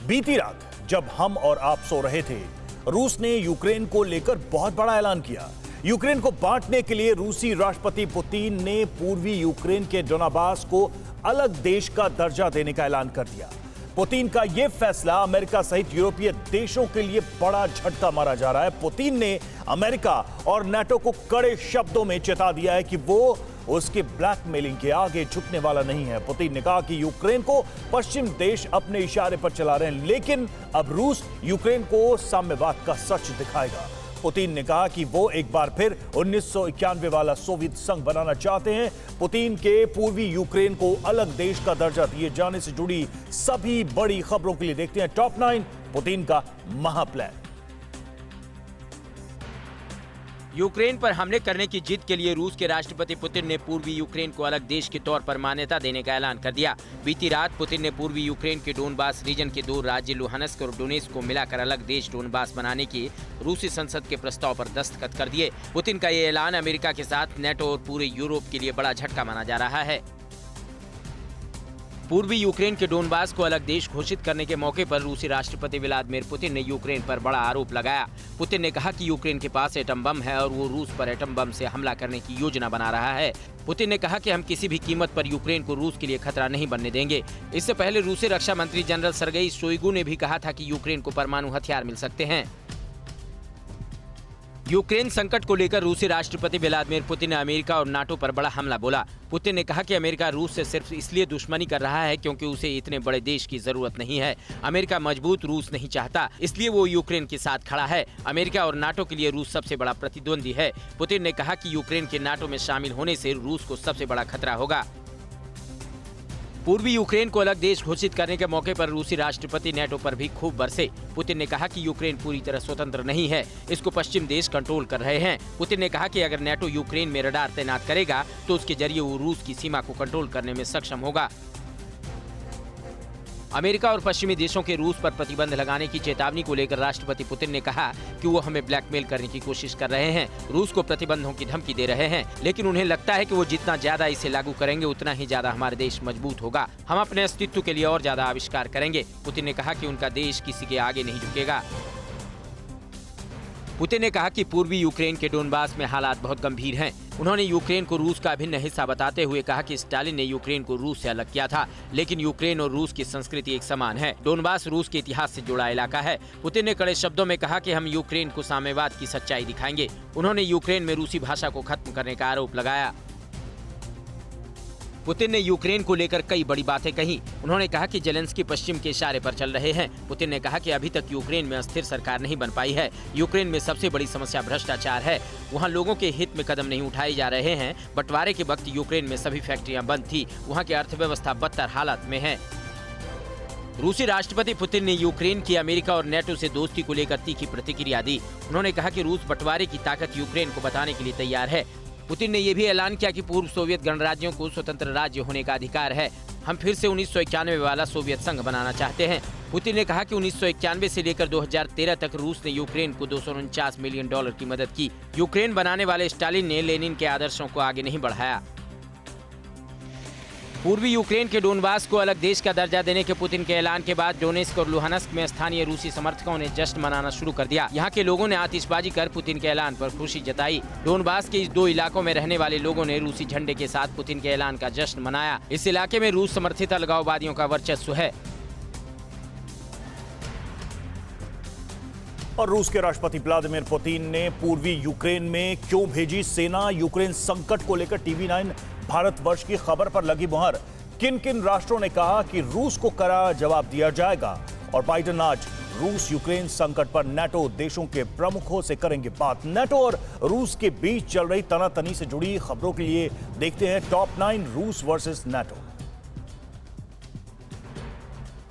बीती रात जब हम और आप सो रहे थे, रूस ने यूक्रेन को लेकर बहुत बड़ा ऐलान किया। यूक्रेन को बांटने के लिए रूसी राष्ट्रपति पुतिन ने पूर्वी यूक्रेन के डोनाबास को अलग देश का दर्जा देने का ऐलान कर दिया। पुतिन का यह फैसला अमेरिका सहित यूरोपीय देशों के लिए बड़ा झटका माना जा रहा है। पुतिन ने अमेरिका और नाटो को कड़े शब्दों में चेता दिया है कि वो उसके ब्लैकमेलिंग के आगे झुकने वाला नहीं है। पुतिन ने कहा कि यूक्रेन को पश्चिम देश अपने इशारे पर चला रहे हैं, लेकिन अब रूस यूक्रेन को साम्यवाद का सच दिखाएगा। पुतिन ने कहा कि वो एक बार फिर 1991 वाला सोवियत संघ बनाना चाहते हैं। पुतिन के पूर्वी यूक्रेन को अलग देश का दर्जा दिए जाने से जुड़ी सभी बड़ी खबरों के लिए देखते हैं टॉप 9 पुतिन का महाप्लान। यूक्रेन पर हमले करने की जिद के लिए रूस के राष्ट्रपति पुतिन ने पूर्वी यूक्रेन को अलग देश के तौर पर मान्यता देने का ऐलान कर दिया। बीती रात पुतिन ने पूर्वी यूक्रेन के डोनबास रीजन के 2 राज्य लुहानस्क और डोनेस्क को मिलाकर अलग देश डोनबास बनाने के रूसी संसद के प्रस्ताव पर दस्तखत कर दिए। पुतिन का ये ऐलान अमेरिका के साथ नाटो और पूरे यूरोप के लिए बड़ा झटका माना जा रहा है। पूर्वी यूक्रेन के डोनबास को अलग देश घोषित करने के मौके पर रूसी राष्ट्रपति व्लादिमीर पुतिन ने यूक्रेन पर बड़ा आरोप लगाया। पुतिन ने कहा कि यूक्रेन के पास एटम बम है और वो रूस पर एटम बम से हमला करने की योजना बना रहा है। पुतिन ने कहा कि हम किसी भी कीमत पर यूक्रेन को रूस के लिए खतरा नहीं बनने देंगे। इससे पहले रूसी रक्षा मंत्री जनरल सर्गेई शोइगु ने भी कहा था कि यूक्रेन को परमाणु हथियार मिल सकते हैं। यूक्रेन संकट को लेकर रूसी राष्ट्रपति व्लादिमीर पुतिन ने अमेरिका और नाटो पर बड़ा हमला बोला। पुतिन ने कहा कि अमेरिका रूस से सिर्फ इसलिए दुश्मनी कर रहा है क्योंकि उसे इतने बड़े देश की जरूरत नहीं है। अमेरिका मजबूत रूस नहीं चाहता, इसलिए वो यूक्रेन के साथ खड़ा है। अमेरिका और नाटो के लिए रूस सबसे बड़ा प्रतिद्वंदी है। पुतिन ने कहा कि यूक्रेन के नाटो में शामिल होने से रूस को सबसे बड़ा खतरा होगा। पूर्वी यूक्रेन को अलग देश घोषित करने के मौके पर रूसी राष्ट्रपति नाटो पर भी खूब बरसे। पुतिन ने कहा कि यूक्रेन पूरी तरह स्वतंत्र नहीं है, इसको पश्चिम देश कंट्रोल कर रहे हैं। पुतिन ने कहा कि अगर नाटो यूक्रेन में रडार तैनात करेगा तो उसके जरिए वो रूस की सीमा को कंट्रोल करने में सक्षम होगा। अमेरिका और पश्चिमी देशों के रूस पर प्रतिबंध लगाने की चेतावनी को लेकर राष्ट्रपति पुतिन ने कहा कि वो हमें ब्लैकमेल करने की कोशिश कर रहे हैं, रूस को प्रतिबंधों की धमकी दे रहे हैं, लेकिन उन्हें लगता है कि वो जितना ज्यादा इसे लागू करेंगे उतना ही ज्यादा हमारा देश मजबूत होगा। हम अपने अस्तित्व के लिए और ज्यादा आविष्कार करेंगे। पुतिन ने कहा कि उनका देश किसी के आगे नहीं झुकेगा। पुतिन ने कहा कि पूर्वी यूक्रेन के डोनबास में हालात बहुत गंभीर हैं। उन्होंने यूक्रेन को रूस का अभिन्न हिस्सा बताते हुए कहा कि स्टालिन ने यूक्रेन को रूस से अलग किया था, लेकिन यूक्रेन और रूस की संस्कृति एक समान है। डोनबास रूस के इतिहास से जुड़ा इलाका है। पुतिन ने कड़े शब्दों में कहा कि हम यूक्रेन को साम्यवाद की सच्चाई दिखाएंगे। उन्होंने यूक्रेन में रूसी भाषा को खत्म करने का आरोप लगाया। पुतिन ने यूक्रेन को लेकर कई बड़ी बातें कही। उन्होंने कहा कि जेलेंस्की पश्चिम के इशारे पर चल रहे हैं। पुतिन ने कहा कि अभी तक यूक्रेन में अस्थिर सरकार नहीं बन पाई है। यूक्रेन में सबसे बड़ी समस्या भ्रष्टाचार है। वहां लोगों के हित में कदम नहीं उठाए जा रहे हैं। बंटवारे के वक्त यूक्रेन में सभी फैक्ट्रियां बंद थी। वहां की अर्थव्यवस्था बदतर हालत में है। रूसी राष्ट्रपति पुतिन ने यूक्रेन की अमेरिका और नाटो से दोस्ती को लेकर तीखी प्रतिक्रिया दी। उन्होंने कहा कि रूस बंटवारे की ताकत यूक्रेन को बताने के लिए तैयार है। पुतिन ने यह भी ऐलान किया कि पूर्व सोवियत गणराज्यों को स्वतंत्र राज्य होने का अधिकार है। हम फिर से 1991 वाला सोवियत संघ बनाना चाहते हैं। पुतिन ने कहा कि 1991 से लेकर 2013 तक रूस ने यूक्रेन को $249 मिलियन की मदद की। यूक्रेन बनाने वाले स्टालिन ने लेनिन के आदर्शों को आगे नहीं बढ़ाया। पूर्वी यूक्रेन के डोनबास को अलग देश का दर्जा देने के पुतिन के ऐलान के बाद डोनेस्क और लुहानस्क में स्थानीय रूसी समर्थकों ने जश्न मनाना शुरू कर दिया। यहाँ के लोगों ने आतिशबाजी कर पुतिन के ऐलान पर खुशी जताई। डोनबास के इस 2 इलाकों में रहने वाले लोगों ने रूसी झंडे के साथ पुतिन के ऐलान का जश्न मनाया। इस इलाके में रूस समर्थित अलगाववादियों का वर्चस्व है। और रूस के राष्ट्रपति व्लादिमीर पुतिन ने पूर्वी यूक्रेन में क्यों भेजी सेना, यूक्रेन संकट को लेकर टीवी 9 भारतवर्ष की खबर पर लगी मुहर। किन किन राष्ट्रों ने कहा कि रूस को कड़ा जवाब दिया जाएगा। और बाइडेन आज रूस यूक्रेन संकट पर नाटो देशों के प्रमुखों से करेंगे बात। नाटो और रूस के बीच चल रही तनातनी से जुड़ी खबरों के लिए देखते हैं टॉप 9 रूस वर्सेस नाटो।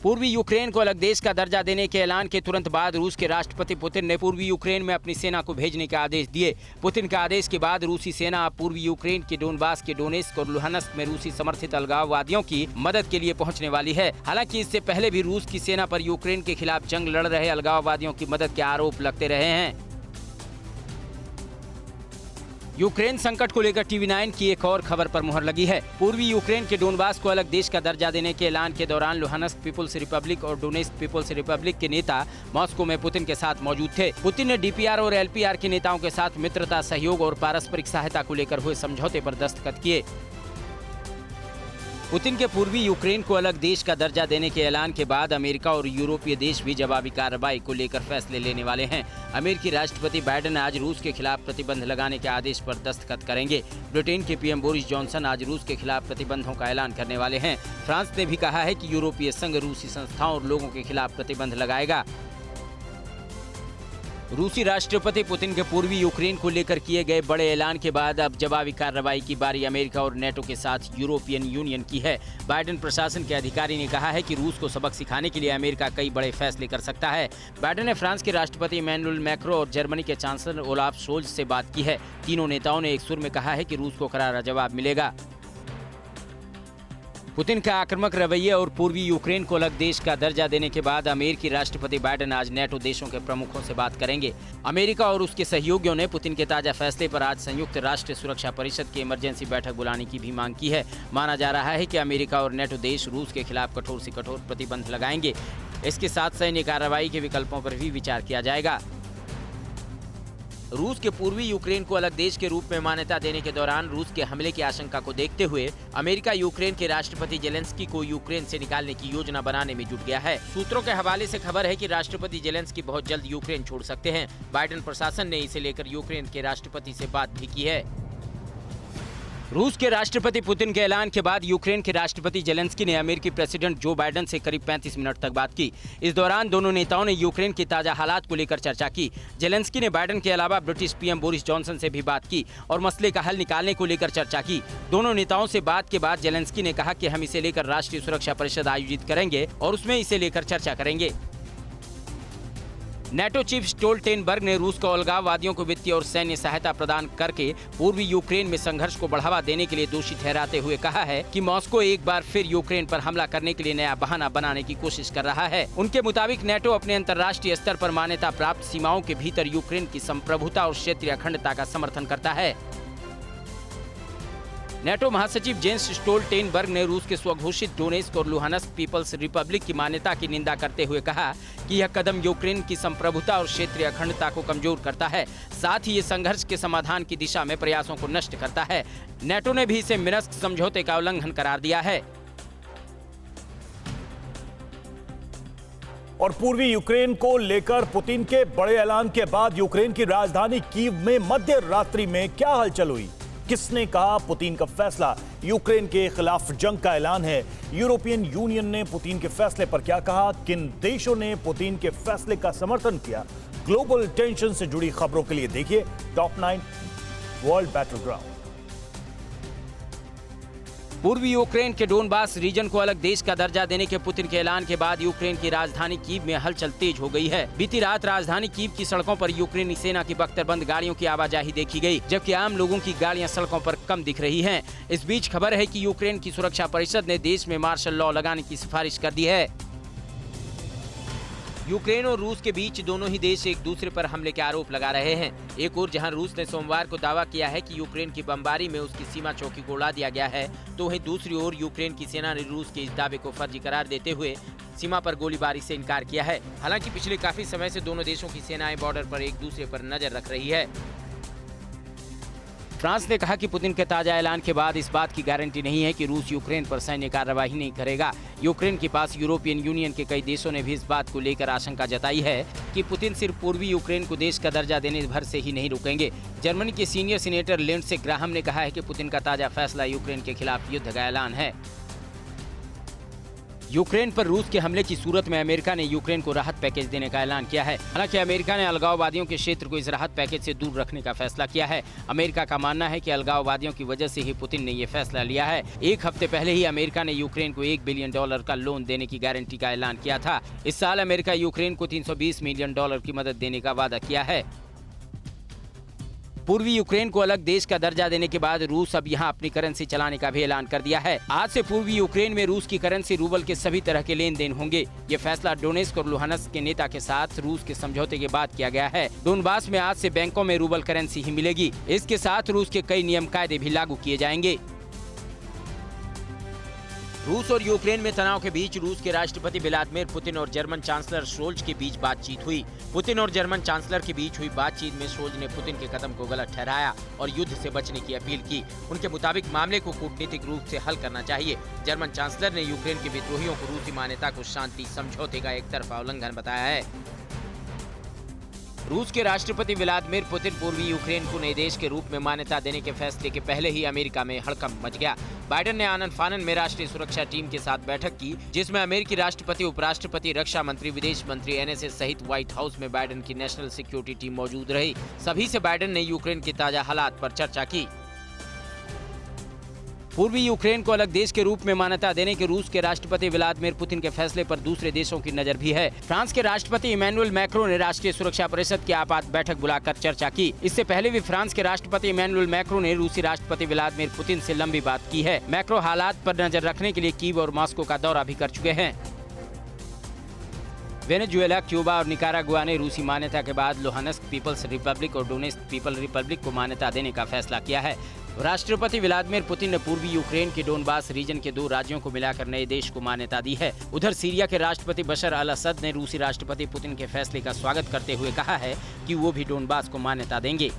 पूर्वी यूक्रेन को अलग देश का दर्जा देने के ऐलान के तुरंत बाद रूस के राष्ट्रपति पुतिन ने पूर्वी यूक्रेन में अपनी सेना को भेजने के आदेश दिए। पुतिन के आदेश के बाद रूसी सेना अब पूर्वी यूक्रेन के डोनबास के डोनेस्क और लुहानस्क में रूसी समर्थित अलगाववादियों की मदद के लिए पहुंचने वाली है। हालांकि इससे पहले भी रूस की सेना पर यूक्रेन के खिलाफ जंग लड़ रहे अलगाववादियों की मदद के आरोप लगते रहे हैं। यूक्रेन संकट को लेकर टीवी 9 की एक और खबर पर मुहर लगी है। पूर्वी यूक्रेन के डोनबास को अलग देश का दर्जा देने के ऐलान के दौरान लुहानस्क पीपुल्स रिपब्लिक और डोनेट्स्क पीपुल्स रिपब्लिक के नेता मॉस्को में पुतिन के साथ मौजूद थे। पुतिन ने डीपीआर और एलपीआर के नेताओं के साथ मित्रता, सहयोग और पारस्परिक सहायता को लेकर हुए समझौते पर दस्तखत किए। पुतिन के पूर्वी यूक्रेन को अलग देश का दर्जा देने के ऐलान के बाद अमेरिका और यूरोपीय देश भी जवाबी कार्रवाई को लेकर फैसले लेने वाले हैं। अमेरिकी राष्ट्रपति बाइडेन आज रूस के खिलाफ प्रतिबंध लगाने के आदेश पर दस्तखत करेंगे। ब्रिटेन के पीएम बोरिस जॉनसन आज रूस के खिलाफ प्रतिबंधों का ऐलान करने वाले हैं। फ्रांस ने भी कहा है कि यूरोपीय संघ रूसी संस्थाओं और लोगों के खिलाफ प्रतिबंध लगाएगा। रूसी राष्ट्रपति पुतिन के पूर्वी यूक्रेन को लेकर किए गए बड़े ऐलान के बाद अब जवाबी कार्रवाई की बारी अमेरिका और नेटो के साथ यूरोपियन यूनियन की है। बाइडेन प्रशासन के अधिकारी ने कहा है कि रूस को सबक सिखाने के लिए अमेरिका कई बड़े फैसले कर सकता है। बाइडेन ने फ्रांस के राष्ट्रपति इमैनुअल मैक्रों और जर्मनी के चांसलर ओलाफ शोल्ज से बात की है। तीनों नेताओं ने एक सुर में कहा है कि रूस को करारा जवाब मिलेगा। पुतिन का आक्रामक रवैये और पूर्वी यूक्रेन को अलग देश का दर्जा देने के बाद अमेरिकी राष्ट्रपति बाइडेन आज नेटो देशों के प्रमुखों से बात करेंगे। अमेरिका और उसके सहयोगियों ने पुतिन के ताजा फैसले पर आज संयुक्त राष्ट्र सुरक्षा परिषद की इमरजेंसी बैठक बुलाने की भी मांग की है। माना जा रहा है कि अमेरिका और नेटो देश रूस के खिलाफ कठोर से कठोर प्रतिबंध लगाएंगे। इसके साथ सैन्य कार्रवाई के विकल्पों पर भी विचार किया जाएगा। रूस के पूर्वी यूक्रेन को अलग देश के रूप में मान्यता देने के दौरान रूस के हमले की आशंका को देखते हुए अमेरिका यूक्रेन के राष्ट्रपति जेलेंस्की को यूक्रेन से निकालने की योजना बनाने में जुट गया है। सूत्रों के हवाले से खबर है कि राष्ट्रपति जेलेंस्की बहुत जल्द यूक्रेन छोड़ सकते हैं। बाइडेन प्रशासन ने इसे लेकर यूक्रेन के राष्ट्रपति से बात भी की है। रूस के राष्ट्रपति पुतिन के ऐलान के बाद यूक्रेन के राष्ट्रपति जेलेंस्की ने अमेरिकी प्रेसिडेंट जो बाइडेन से करीब 35 मिनट तक बात की। इस दौरान दोनों नेताओं ने यूक्रेन की ताजा हालात को लेकर चर्चा की। जेलेंस्की ने बाइडेन के अलावा ब्रिटिश पीएम बोरिस जॉनसन से भी बात की और मसले का हल निकालने को लेकर चर्चा की। दोनों नेताओं से बात के बाद जेलेंस्की ने कहा कि हम इसे लेकर राष्ट्रीय सुरक्षा परिषद आयोजित करेंगे और उसमें इसे लेकर चर्चा करेंगे। नेटो चीफ स्टोल्टेनबर्ग ने रूस को अलगाववादियों को वित्तीय और सैन्य सहायता प्रदान करके पूर्वी यूक्रेन में संघर्ष को बढ़ावा देने के लिए दोषी ठहराते हुए कहा है कि मॉस्को एक बार फिर यूक्रेन पर हमला करने के लिए नया बहाना बनाने की कोशिश कर रहा है। उनके मुताबिक नेटो अपने अंतर्राष्ट्रीय स्तर पर मान्यता प्राप्त सीमाओं के भीतर यूक्रेन की संप्रभुता और क्षेत्रीय अखंडता का समर्थन करता है। नेटो महासचिव जेंस स्टोल्टेनबर्ग ने रूस के स्वघोषित डोनेट्स्क और लुहानस्क पीपल्स रिपब्लिक की मान्यता की निंदा करते हुए कहा कि यह कदम यूक्रेन की संप्रभुता और क्षेत्रीय अखंडता को कमजोर करता है। साथ ही ये संघर्ष के समाधान की दिशा में प्रयासों को नष्ट करता है। नेटो ने भी इसे मिन्स्क समझौते का उल्लंघन करार दिया है। और पूर्वी यूक्रेन को लेकर पुतिन के बड़े ऐलान के बाद यूक्रेन की राजधानी कीव में मध्य रात्रि में क्या हलचल हुई? किसने कहा पुतिन का फैसला यूक्रेन के खिलाफ जंग का ऐलान है? यूरोपियन यूनियन ने पुतिन के फैसले पर क्या कहा? किन देशों ने पुतिन के फैसले का समर्थन किया? ग्लोबल टेंशन से जुड़ी खबरों के लिए देखिए टॉप 9 वर्ल्ड बैटलग्राउंड। पूर्वी यूक्रेन के डोनबास रीजन को अलग देश का दर्जा देने के पुतिन के ऐलान के बाद यूक्रेन की राजधानी कीव में हलचल तेज हो गई है। बीती रात राजधानी कीव की सड़कों पर यूक्रेनी सेना की बख्तरबंद गाड़ियों की आवाजाही देखी गई, जबकि आम लोगों की गाड़ियां सड़कों पर कम दिख रही हैं। इस बीच खबर है कि यूक्रेन की सुरक्षा परिषद ने देश में मार्शल लॉ लगाने की सिफारिश कर दी है। यूक्रेन और रूस के बीच दोनों ही देश एक दूसरे पर हमले के आरोप लगा रहे हैं। एक ओर जहां रूस ने सोमवार को दावा किया है कि यूक्रेन की बमबारी में उसकी सीमा चौकी को उड़ा दिया गया है, तो वहीं दूसरी ओर यूक्रेन की सेना ने रूस के इस दावे को फर्जी करार देते हुए सीमा पर गोलीबारी से इनकार किया है। हालांकि पिछले काफी समय से दोनों देशों की सेनाएं बॉर्डर पर एक दूसरे पर नजर रख रही है। फ्रांस ने कहा कि पुतिन के ताजा ऐलान के बाद इस बात की गारंटी नहीं है कि रूस यूक्रेन पर सैन्य कार्रवाई नहीं करेगा। यूक्रेन के पास यूरोपियन यूनियन के कई देशों ने भी इस बात को लेकर आशंका जताई है कि पुतिन सिर्फ पूर्वी यूक्रेन को देश का दर्जा देने भर से ही नहीं रुकेंगे। जर्मनी के सीनियर सीनेटर लिंडसे ग्राहम ने कहा है कि पुतिन का ताजा फैसला यूक्रेन के खिलाफ युद्ध का ऐलान है। यूक्रेन पर रूस के हमले की सूरत में अमेरिका ने यूक्रेन को राहत पैकेज देने का ऐलान किया है। हालांकि अमेरिका ने अलगाववादियों के क्षेत्र को इस राहत पैकेज से दूर रखने का फैसला किया है। अमेरिका का मानना है कि अलगाववादियों की वजह से ही पुतिन ने ये फैसला लिया है। एक हफ्ते पहले ही अमेरिका ने यूक्रेन को $1 बिलियन का लोन देने की गारंटी का ऐलान किया था। इस साल अमेरिका यूक्रेन को $320 मिलियन की मदद देने का वादा किया है। पूर्वी यूक्रेन को अलग देश का दर्जा देने के बाद रूस अब यहाँ अपनी करेंसी चलाने का भी ऐलान कर दिया है। आज से पूर्वी यूक्रेन में रूस की करेंसी रूबल के सभी तरह के लेन देन होंगे। ये फैसला डोनेस्क और लुहानस्क के नेता के साथ रूस के समझौते के बाद किया गया है। डोनबास में आज से बैंकों में रूबल करेंसी ही मिलेगी। इसके साथ रूस के कई नियम कायदे भी लागू किए जाएंगे। रूस और यूक्रेन में तनाव के बीच रूस के राष्ट्रपति व्लादिमीर पुतिन और जर्मन चांसलर शोल्ज के बीच बातचीत हुई। पुतिन और जर्मन चांसलर के बीच हुई बातचीत में शोल्ज ने पुतिन के कदम को गलत ठहराया और युद्ध से बचने की अपील की। उनके मुताबिक मामले को कूटनीतिक रूप से हल करना चाहिए। जर्मन चांसलर ने यूक्रेन के विद्रोहियों को रूसी मान्यता को शांति समझौते का एक तरफा उल्लंघन बताया है। रूस के राष्ट्रपति व्लादिमीर पुतिन पूर्वी यूक्रेन को नए देश के रूप में मान्यता देने के फैसले के पहले ही अमेरिका में हड़कंप मच गया। बाइडेन ने आनन फानन में राष्ट्रीय सुरक्षा टीम के साथ बैठक की, जिसमें अमेरिकी राष्ट्रपति, उपराष्ट्रपति, रक्षा मंत्री, विदेश मंत्री, एनएसए सहित व्हाइट हाउस में बाइडेन की नेशनल सिक्योरिटी टीम मौजूद रही। सभी से बाइडेन ने यूक्रेन के ताजा हालात पर चर्चा की। पूर्वी यूक्रेन को अलग देश के रूप में मान्यता देने के रूस के राष्ट्रपति व्लादिमीर पुतिन के फैसले पर दूसरे देशों की नजर भी है। फ्रांस के राष्ट्रपति इमैनुअल मैक्रों ने राष्ट्रीय सुरक्षा परिषद की आपात बैठक बुलाकर चर्चा की। इससे पहले भी फ्रांस के राष्ट्रपति इमैनुअल मैक्रों ने रूसी राष्ट्रपति व्लादिमीर पुतिन से लंबी बात की है। मैक्रो हालात पर नजर रखने के लिए कीव और मॉस्को का दौरा भी कर चुके हैं। वेनेजुएला, क्यूबा और निकारागुआ ने रूसी मान्यता के बाद लुहानस्क पीपल्स रिपब्लिक और डोनेस्क पीपल रिपब्लिक को मान्यता देने का फैसला किया है। राष्ट्रपति व्लादिमीर पुतिन ने पूर्वी यूक्रेन के डोनबास रीजन के 2 राज्यों को मिलाकर नए देश को मान्यता दी है। उधर सीरिया के राष्ट्रपति बशर अल असद ने रूसी राष्ट्रपति पुतिन के फैसले का स्वागत करते हुए कहा है कि वो भी डोनबास को मान्यता देंगे।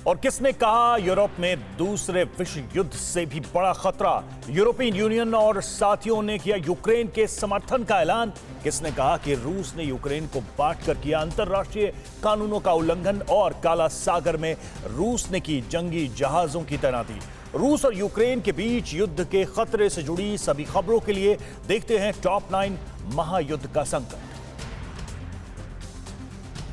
और किसने कहा यूरोप में दूसरे विश्व युद्ध से भी बड़ा खतरा? यूरोपियन यूनियन और साथियों ने किया यूक्रेन के समर्थन का ऐलान। किसने कहा कि रूस ने यूक्रेन को बांटकर किया अंतर्राष्ट्रीय कानूनों का उल्लंघन? और काला सागर में रूस ने की जंगी जहाजों की तैनाती। रूस और यूक्रेन के बीच युद्ध के खतरे से जुड़ी सभी खबरों के लिए देखते हैं टॉप 9 महायुद्ध का संकट।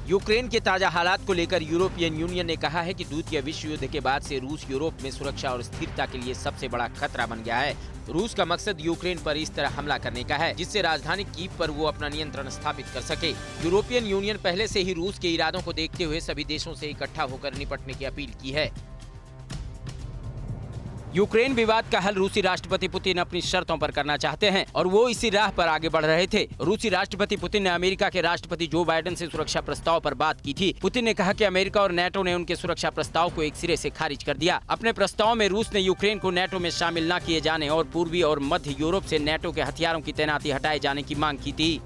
यूक्रेन के ताजा हालात को लेकर यूरोपियन यूनियन ने कहा है कि द्वितीय विश्व युद्ध के बाद से रूस यूरोप में सुरक्षा और स्थिरता के लिए सबसे बड़ा खतरा बन गया है। रूस का मकसद यूक्रेन पर इस तरह हमला करने का है जिससे राजधानी कीव पर वो अपना नियंत्रण स्थापित कर सके। यूरोपियन यूनियन पहले से ही रूस के इरादों को देखते हुए सभी देशों से इकट्ठा होकर निपटने की अपील की है। यूक्रेन विवाद का हल रूसी राष्ट्रपति पुतिन अपनी शर्तों पर करना चाहते हैं और वो इसी राह पर आगे बढ़ रहे थे। रूसी राष्ट्रपति पुतिन ने अमेरिका के राष्ट्रपति जो बाइडेन से सुरक्षा प्रस्ताव पर बात की थी। पुतिन ने कहा कि अमेरिका और नेटो ने उनके सुरक्षा प्रस्ताव को एक सिरे से खारिज कर दिया। अपने प्रस्ताव में रूस ने यूक्रेन को नेटो में शामिल न किए जाने और पूर्वी और मध्य यूरोप से नेटो के हथियारों की तैनाती हटाए जाने की मांग की थी।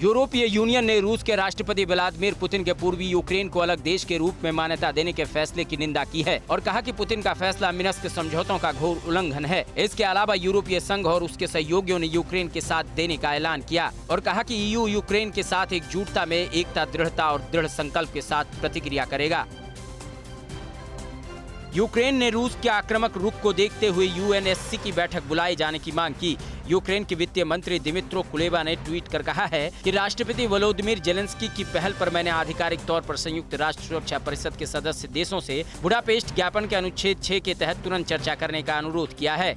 यूरोपीय यूनियन ने रूस के राष्ट्रपति व्लादिमीर पुतिन के पूर्वी यूक्रेन को अलग देश के रूप में मान्यता देने के फैसले की निंदा की है और कहा कि पुतिन का फैसला मिन्स्क समझौतों का घोर उल्लंघन है। इसके अलावा यूरोपीय संघ और उसके सहयोगियों ने यूक्रेन के साथ देने का ऐलान किया और कहा कि ईयू यूक्रेन के साथ एकजुटता में एकता, दृढ़ता और दृढ़ संकल्प के साथ प्रतिक्रिया करेगा। यूक्रेन ने रूस के आक्रामक रुख को देखते हुए यूएनएससी की बैठक बुलाए जाने की मांग की। यूक्रेन के वित्तीय मंत्री दिमित्रो कुलेबा ने ट्वीट कर कहा है कि राष्ट्रपति वोलोदिमीर जेलेंस्की की पहल पर मैंने आधिकारिक तौर पर संयुक्त राष्ट्र सुरक्षा परिषद के सदस्य देशों से बुडापेस्ट ज्ञापन के अनुच्छेद 6 के तहत तुरंत चर्चा करने का अनुरोध किया है।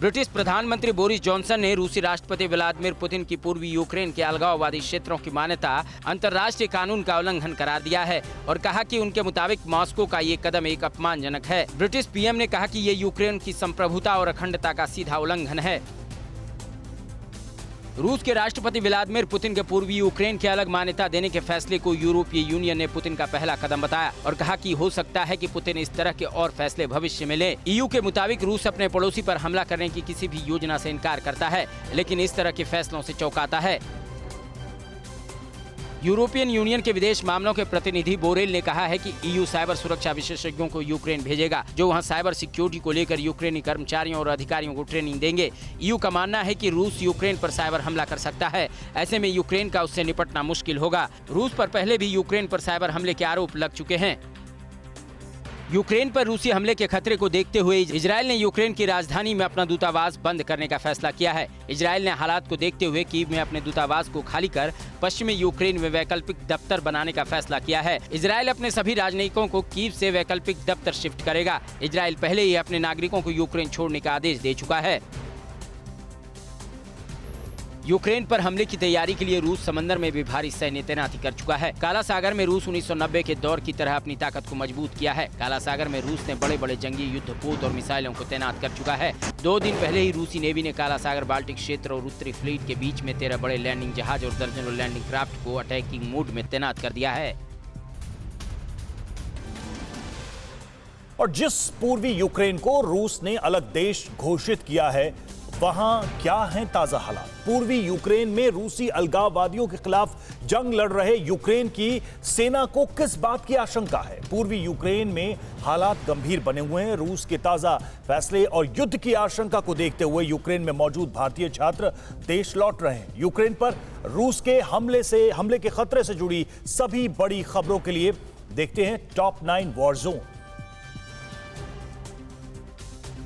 ब्रिटिश प्रधानमंत्री बोरिस जॉनसन ने रूसी राष्ट्रपति व्लादिमीर पुतिन की पूर्वी यूक्रेन के अलगाववादी क्षेत्रों की मान्यता अंतर्राष्ट्रीय कानून का उल्लंघन करार दिया है और कहा कि उनके मुताबिक मॉस्को का ये कदम एक अपमानजनक है। ब्रिटिश पीएम ने कहा कि ये यूक्रेन की संप्रभुता और अखंडता का सीधा उल्लंघन है। रूस के राष्ट्रपति व्लादिमीर पुतिन के पूर्वी यूक्रेन के अलग मान्यता देने के फैसले को यूरोपीय यूनियन ने पुतिन का पहला कदम बताया और कहा कि हो सकता है कि पुतिन इस तरह के और फैसले भविष्य में ले। ईयू के मुताबिक रूस अपने पड़ोसी पर हमला करने की किसी भी योजना से इनकार करता है, लेकिन इस तरह के फैसलों से चौंकाता है। यूरोपियन यूनियन के विदेश मामलों के प्रतिनिधि बोरेल ने कहा है कि ईयू साइबर सुरक्षा विशेषज्ञों को यूक्रेन भेजेगा जो वहां साइबर सिक्योरिटी को लेकर यूक्रेनी कर्मचारियों और अधिकारियों को ट्रेनिंग देंगे। ईयू का मानना है कि रूस यूक्रेन पर साइबर हमला कर सकता है, ऐसे में यूक्रेन का उससे निपटना मुश्किल होगा। रूस पर पहले भी यूक्रेन पर साइबर हमले के आरोप लग चुके हैं। यूक्रेन पर रूसी हमले के खतरे को देखते हुए इजरायल ने यूक्रेन की राजधानी में अपना दूतावास बंद करने का फैसला किया है। इजरायल ने हालात को देखते हुए कीव में अपने दूतावास को खाली कर पश्चिमी यूक्रेन में वैकल्पिक दफ्तर बनाने का फैसला किया है। इजरायल अपने सभी राजनयिकों को कीव से वैकल्पिक दफ्तर शिफ्ट करेगा। इजरायल पहले ही अपने नागरिकों को यूक्रेन छोड़ने का आदेश दे चुका है। यूक्रेन पर हमले की तैयारी के लिए रूस समंदर में भी भारी सैन्य तैनाती कर चुका है। काला सागर में रूस 1990 के दौर की तरह अपनी ताकत को मजबूत किया है। काला सागर में रूस ने बड़े बड़े जंगी युद्धपोत और मिसाइलों को तैनात कर चुका है। 2 दिन पहले ही रूसी नेवी ने काला सागर, बाल्टिक क्षेत्र और उत्तरी फ्लीट के बीच में 13 बड़े लैंडिंग जहाज और दर्जनों लैंडिंग क्राफ्ट को अटैकिंग मोड में तैनात कर दिया है। और जिस पूर्वी यूक्रेन को रूस ने अलग देश घोषित किया है, वहां क्या हैं ताजा हालात? पूर्वी यूक्रेन में रूसी अलगाववादियों के खिलाफ जंग लड़ रहे यूक्रेन की सेना को किस बात की आशंका है? पूर्वी यूक्रेन में हालात गंभीर बने हुए हैं। रूस के ताजा फैसले और युद्ध की आशंका को देखते हुए यूक्रेन में मौजूद भारतीय छात्र देश लौट रहे हैं। यूक्रेन पर रूस के हमले के खतरे से जुड़ी सभी बड़ी खबरों के लिए देखते हैं टॉप 9 वॉर जोन।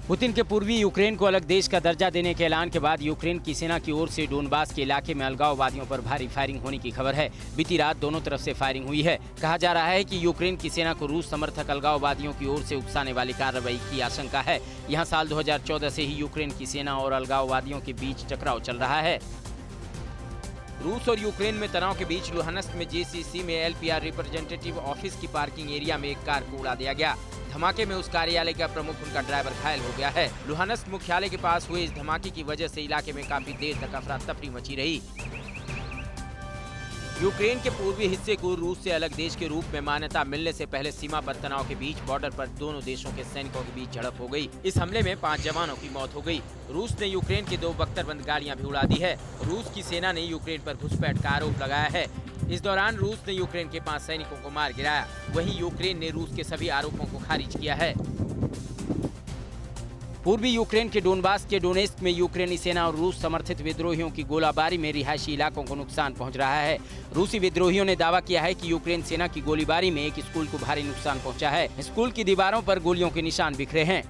पुतिन के पूर्वी यूक्रेन को अलग देश का दर्जा देने के ऐलान के बाद यूक्रेन की सेना की ओर से डोनबास के इलाके में अलगाववादियों पर भारी फायरिंग होने की खबर है। बीती रात दोनों तरफ से फायरिंग हुई है। कहा जा रहा है कि यूक्रेन की सेना को रूस समर्थक अलगाववादियों की ओर से उकसाने वाली कार्रवाई की आशंका है। यहाँ साल 2014 से ही यूक्रेन की सेना और अलगाववादियों के बीच टकराव चल रहा है। रूस और यूक्रेन में तनाव के बीच लुहानस्क में जेसीसी में एलपीआर रिप्रेजेंटेटिव ऑफिस की पार्किंग एरिया में एक कार को उड़ा दिया गया। धमाके में उस कार्यालय का प्रमुख, उनका ड्राइवर घायल हो गया है। लुहानस्क मुख्यालय के पास हुए इस धमाके की वजह से इलाके में काफी देर तक अफरा तफरी मची रही। यूक्रेन के पूर्वी हिस्से को रूस से अलग देश के रूप में मान्यता मिलने से पहले सीमा पर तनाव के बीच बॉर्डर पर दोनों देशों के सैनिकों के बीच झड़प हो गई। इस हमले में 5 जवानों की मौत हो गई। रूस ने यूक्रेन की 2 बख्तरबंद गाड़ियां भी उड़ा दी है। रूस की सेना ने यूक्रेन पर घुसपैठ का आरोप लगाया है। इस दौरान रूस ने यूक्रेन के 5 सैनिकों को मार गिराया। वहीं यूक्रेन ने रूस के सभी आरोपों को खारिज किया है। पूर्वी यूक्रेन के डोनबास के डोनेस्क में यूक्रेनी सेना और रूस समर्थित विद्रोहियों की गोलाबारी में रिहायशी इलाकों को नुकसान पहुंच रहा है। रूसी विद्रोहियों ने दावा किया है कि यूक्रेन सेना की गोलीबारी में एक स्कूल को भारी नुकसान पहुंचा है। स्कूल की दीवारों पर गोलियों के निशान बिखरे हैं।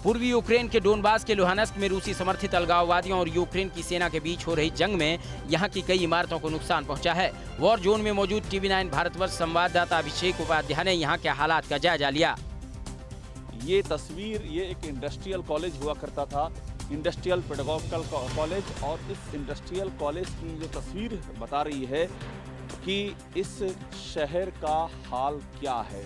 पूर्वी यूक्रेन के डोनबास के लुहानस्क में रूसी समर्थित अलगाववादियों और यूक्रेन की सेना के बीच हो रही जंग में यहां की कई इमारतों को नुकसान पहुंचा है। वॉर जोन में मौजूद टीवी 9 भारतवर्ष संवाददाता अभिषेक उपाध्याय ने यहां के हालात का जायजा लिया। ये तस्वीर, ये एक इंडस्ट्रियल कॉलेज हुआ करता था, इंडस्ट्रियल पेडागोगिकल कॉलेज, और इस इंडस्ट्रियल कॉलेज की जो तस्वीर बता रही है कि इस शहर का हाल क्या है।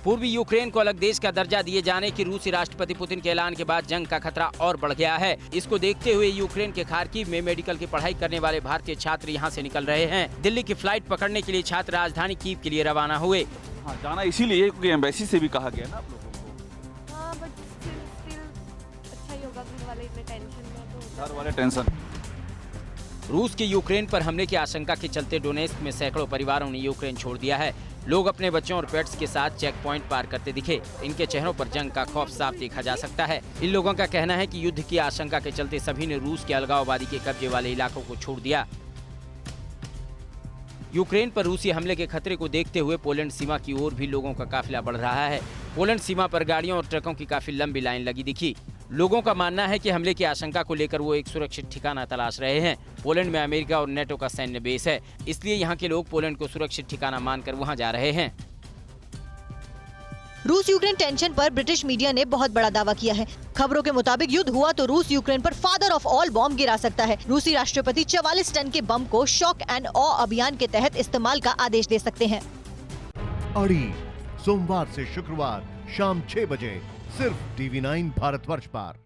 पूर्वी यूक्रेन को अलग देश का दर्जा दिए जाने की रूसी राष्ट्रपति पुतिन के ऐलान के बाद जंग का खतरा और बढ़ गया है। इसको देखते हुए यूक्रेन के खार्किव में मेडिकल की पढ़ाई करने वाले भारतीय छात्र यहां से निकल रहे हैं। दिल्ली की फ्लाइट पकड़ने के लिए छात्र राजधानी कीव के लिए रवाना हुए। हाँ, जाना इसीलिए क्योंकि एम्बेसी से भी कहा गया ना आप लोगों को। हाँ, बट स्टिल अच्छा ही होगा। घर वाले इतने टेंशन में, तो घर वाले टेंशन। रूस के यूक्रेन पर हमले की आशंका के चलते डोनेस्क में सैकड़ों परिवारों ने यूक्रेन छोड़ दिया है। लोग अपने बच्चों और पेट्स के साथ चेक पॉइंट पार करते दिखे। इनके चेहरों पर जंग का खौफ साफ देखा जा सकता है। इन लोगों का कहना है कि युद्ध की आशंका के चलते सभी ने रूस के अलगाववादी के कब्जे वाले इलाकों को छोड़ दिया। यूक्रेन पर रूसी हमले के खतरे को देखते हुए पोलैंड सीमा की ओर भी लोगों का काफिला बढ़ रहा है। पोलैंड सीमा पर गाड़ियों और ट्रकों की काफी लंबी लाइन लगी दिखी। लोगों का मानना है कि हमले की आशंका को लेकर वो एक सुरक्षित ठिकाना तलाश रहे हैं। पोलैंड में अमेरिका और नेटो का सैन्य बेस है, इसलिए यहाँ के लोग पोलैंड को सुरक्षित ठिकाना मानकर वहाँ जा रहे हैं। रूस यूक्रेन टेंशन पर ब्रिटिश मीडिया ने बहुत बड़ा दावा किया है। खबरों के मुताबिक युद्ध हुआ तो रूस यूक्रेन पर फादर ऑफ ऑल बॉम्ब गिरा सकता है। रूसी राष्ट्रपति 44 टन के बम को शॉक एंड ऑ अभियान के तहत इस्तेमाल का आदेश दे सकते हैं। अड़ी सोमवार से शुक्रवार शाम 6 बजे सिर्फ टीवी 9 भारतवर्ष पर।